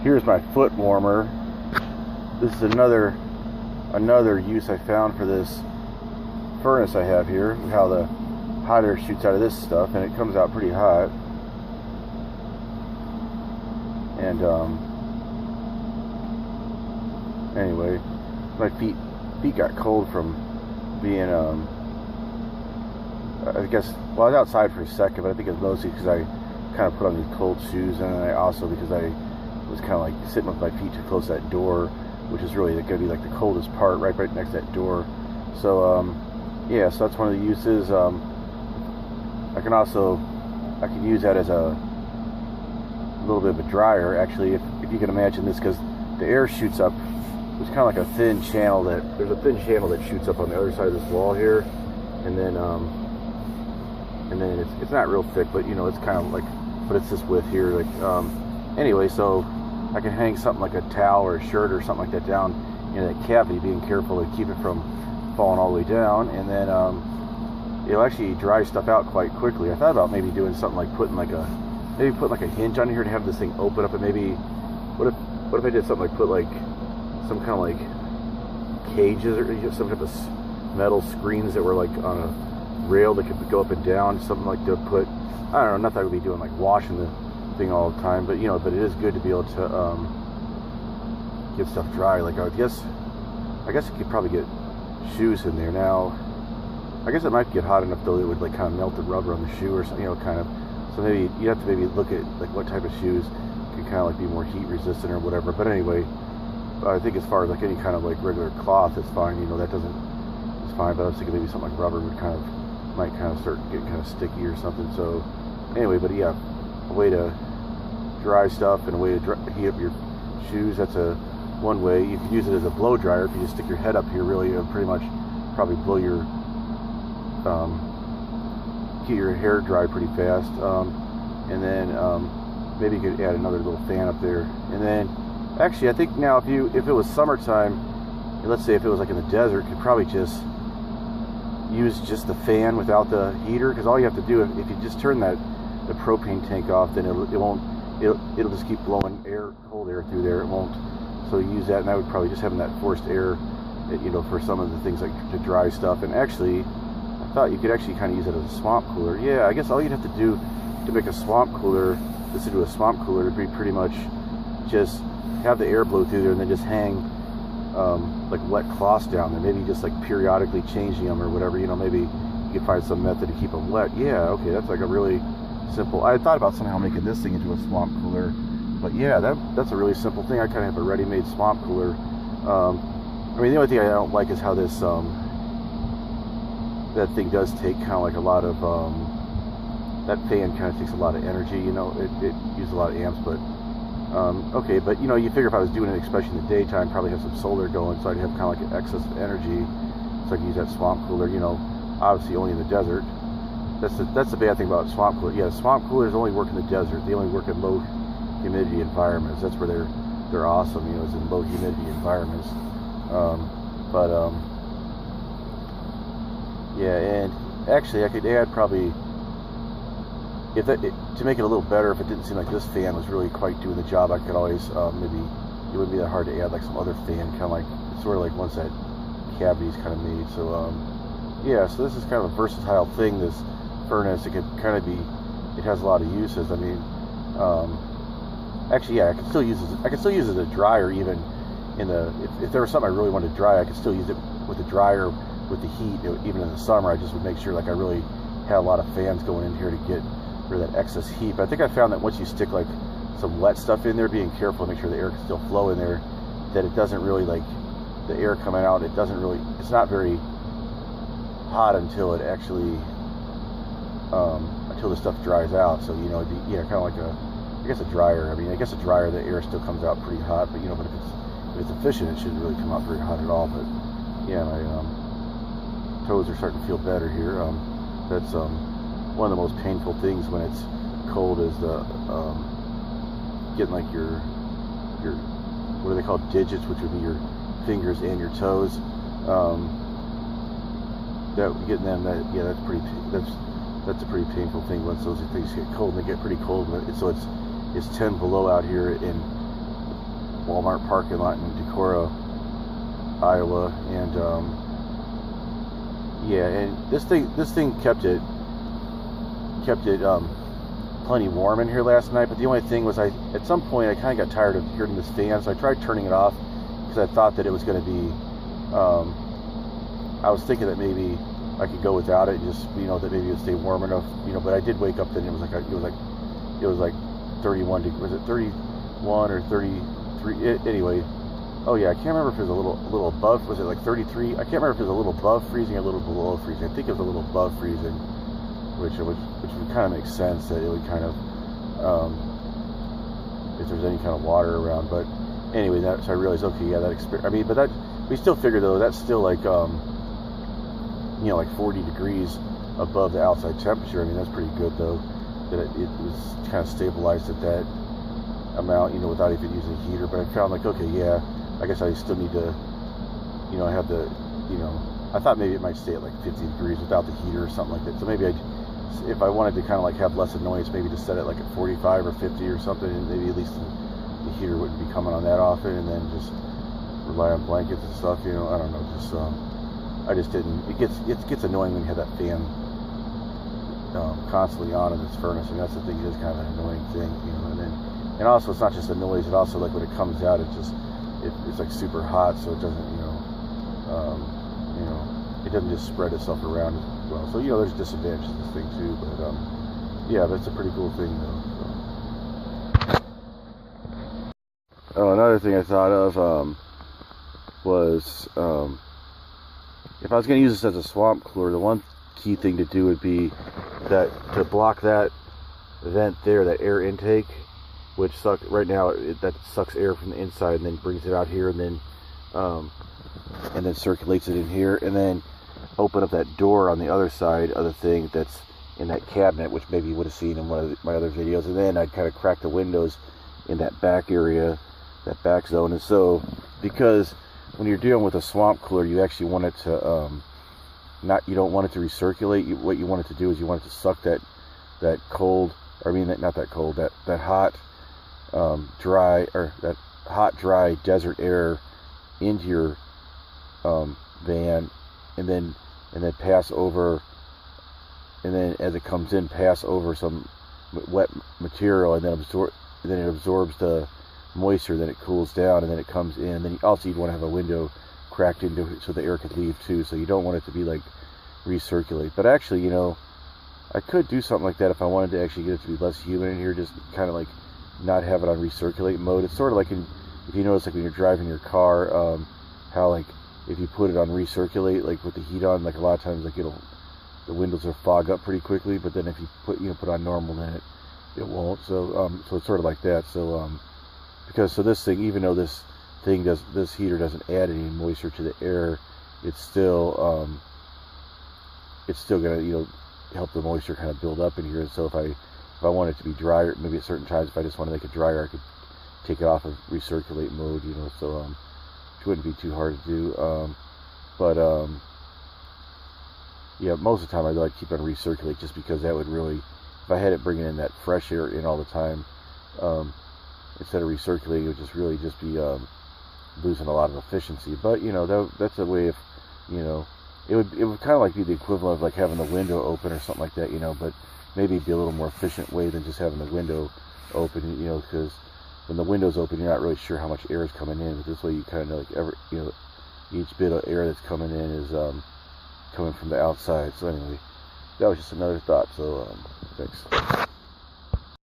Here's my foot warmer. This is another use I found for this furnace I have here. How the hot air shoots out of this stuff, and it comes out pretty hot. And anyway, my feet got cold from being I guess, well, I was outside for a second, but I think it was mostly because I kind of put on these cold shoes, and I also because I was kind of like sitting with my feet too close to that door, which is really going to be like the coldest part, right next to that door. So yeah, so that's one of the uses. I can use that as a little bit of a dryer, actually, if you can imagine this, because the air shoots up. There's kind of like a thin channel there's a thin channel that shoots up on the other side of this wall here, and then it's not real thick, but you know, it's kind of like, but it's this width here, like anyway, so I can hang something like a towel or a shirt or something like that down in that cavity, being careful to keep it from falling all the way down, and then it'll actually dry stuff out quite quickly. I thought about maybe doing something like putting like a hinge on here to have this thing open up, and maybe what if I did something like put like some kind of like cages or some type of metal screens that were like on a rail that could go up and down, something like to put, I don't know, not that I would be doing like washing the thing all the time, but you know, but it is good to be able to get stuff dry. Like I guess you could probably get shoes in there. Now I guess it might get hot enough though it would like kind of melt the rubber on the shoe or something, you know, kind of. So maybe you have to maybe look at like what type of shoes can kind of like be more heat resistant or whatever. But anyway, I think as far as like any kind of like regular cloth, it's fine. You know, it's fine. But I was thinking maybe something like rubber might kind of start getting kind of sticky or something. So anyway, but yeah, a way to dry stuff and a way to heat up your shoes. That's one way. You can use it as a blow dryer. If you just stick your head up here, really, it'll pretty much probably blow your get your hair dry pretty fast. And then maybe you could add another little fan up there. And then actually, I think now if it was summertime, and let's say if it was like in the desert, you could probably just use just the fan without the heater, because all you have to do, if you just turn the propane tank off, then it'll just keep blowing cold air through there. It won't. So you use that, and I would probably just having that forced air, you know, for some of the things like to dry stuff. And actually, I thought you could actually kind of use it as a swamp cooler. Yeah, I guess all you'd have to do to make a swamp cooler, just to do a swamp cooler, would be pretty much just have the air blow through there, and then just hang like wet cloths down there. Maybe just like periodically changing them or whatever. You know, maybe you could find some method to keep them wet. Yeah, okay, that's like a really simple. I thought about somehow making this thing into a swamp cooler, but yeah, that's a really simple thing. I kind of have a ready-made swamp cooler. I mean, the only thing I don't like is how this that thing does take kind of like a lot of that fan kind of takes a lot of energy. You know, it uses a lot of amps, but okay, but you know, you figure if I was doing it, especially in the daytime, probably have some solar going, so I'd have kind of like an excess of energy, so I can use that swamp cooler. You know, obviously only in the desert. That's the bad thing about swamp cooler. Yeah, swamp coolers only work in the desert. They only work in low humidity environments. That's where they're awesome. You know, is in low humidity environments. Yeah, and actually I could add probably, to make it a little better, if it didn't seem like this fan was really quite doing the job, I could always maybe it wouldn't be that hard to add like some other fan, kind of like sort of like once that cavity's kind of made. So yeah, so this is kind of a versatile thing, this furnace. It could kind of be, it has a lot of uses. I mean, actually, yeah, I could still use it as a dryer, even in the, if there was something I really wanted to dry, I could still use it with the dryer with the heat. Even in the summer, I just would make sure like I really had a lot of fans going in here to get rid of that excess heat. But I think I found that once you stick like some wet stuff in there, being careful to make sure the air can still flow in there, that it doesn't really, like the air coming out, it's not very hot until it actually until the stuff dries out. So you know, it'd be, yeah, kind of like I guess a dryer. I mean, I guess a dryer, the air still comes out pretty hot, but you know, but if it's efficient, it shouldn't really come out very hot at all. But yeah, my toes are starting to feel better here. That's one of the most painful things when it's cold is the getting like your what are they called, digits, which would be your fingers and your toes. That getting them, that's a pretty painful thing once those things get cold, and they get pretty cold. So it's 10 below out here in Walmart parking lot in Decorah, Iowa, and yeah, and this thing kept it plenty warm in here last night. But the only thing was, at some point I kind of got tired of hearing this fan, so I tried turning it off because I thought that it was going to be. I was thinking that maybe I could go without it, and just that maybe it would stay warm enough, But I did wake up then. It was like 31 degrees. Was it 31 or 33? Anyway. Oh yeah, I can't remember if it was a little above. Was it like 33? I can't remember if it was a little above freezing or a little below freezing. I think it was a little above freezing, which would kind of make sense that it would kind of, if there's any kind of water around. But anyway, so I realized, okay, yeah, that experience. I mean, but we still figure though that's still like like 40 degrees above the outside temperature. I mean, that's pretty good though, that it was kind of stabilized at that amount, without even using a heater. But I found like, okay, yeah, I guess I still need to, have the, I thought maybe it might stay at like 50 degrees without the heater or something like that. So maybe if I wanted to kind of like have less annoyance, maybe just set it like at 45 or 50 or something, and maybe at least the heater wouldn't be coming on that often, and then just rely on blankets and stuff, I don't know, just, I just didn't, it gets annoying when you have that fan constantly on in this furnace, and that's the thing, it is kind of an annoying thing, and also it's not just the noise, it also, like when it comes out, it's like super hot, so it doesn't, it doesn't just spread itself around as well. So, there's disadvantages to this thing too, but yeah, that's a pretty cool thing though. So. Oh, another thing I thought of was if I was going to use this as a swamp cooler, the one key thing to do would be that to block that vent there, that air intake, which right now that sucks air from the inside and then brings it out here, and then circulates it in here, and then open up that door on the other side of the thing that's in that cabinet, which maybe you would have seen in one of my other videos, and then I'd kind of crack the windows in that back area, that back zone. And so, because when you're dealing with a swamp cooler, you actually want it to you don't want it to recirculate. What you want it to do is you want it to suck that cold, or I mean not that cold, that hot dry, or that hot dry desert air into your van, and then pass over, and then as it comes in, pass over some wet material, and then it absorbs the moisture, then it cools down, and then it comes in. Then also you'd want to have a window cracked into it so the air could leave too, so you don't want it to be like recirculate. But actually, I could do something like that if I wanted to actually get it to be less humid in here, just kind of like not have it on recirculate mode. It's sort of like if you notice, like when you're driving your car, how like if you put it on recirculate, like with the heat on, like a lot of times like the windows will fog up pretty quickly, but then if you put on normal, then it won't. So so it's sort of like that. So because this thing, even though this heater doesn't add any moisture to the air, it's still gonna help the moisture kind of build up in here. And so if I want it to be drier, maybe at certain times, if I just want to make it drier, I could take it off of recirculate mode, so which wouldn't be too hard to do. But yeah, most of the time I like keep it on recirculate, just because that would really, if I had it bringing in that fresh air in all the time, instead of recirculating, it would just really just be losing a lot of efficiency. But that's a way of, it would kind of like be the equivalent of like having the window open or something like that, but maybe it'd be a little more efficient way than just having the window open, because when the window's open, you're not really sure how much air is coming in. But this way, you kind of like each bit of air that's coming in is coming from the outside. So anyway, that was just another thought. So thanks.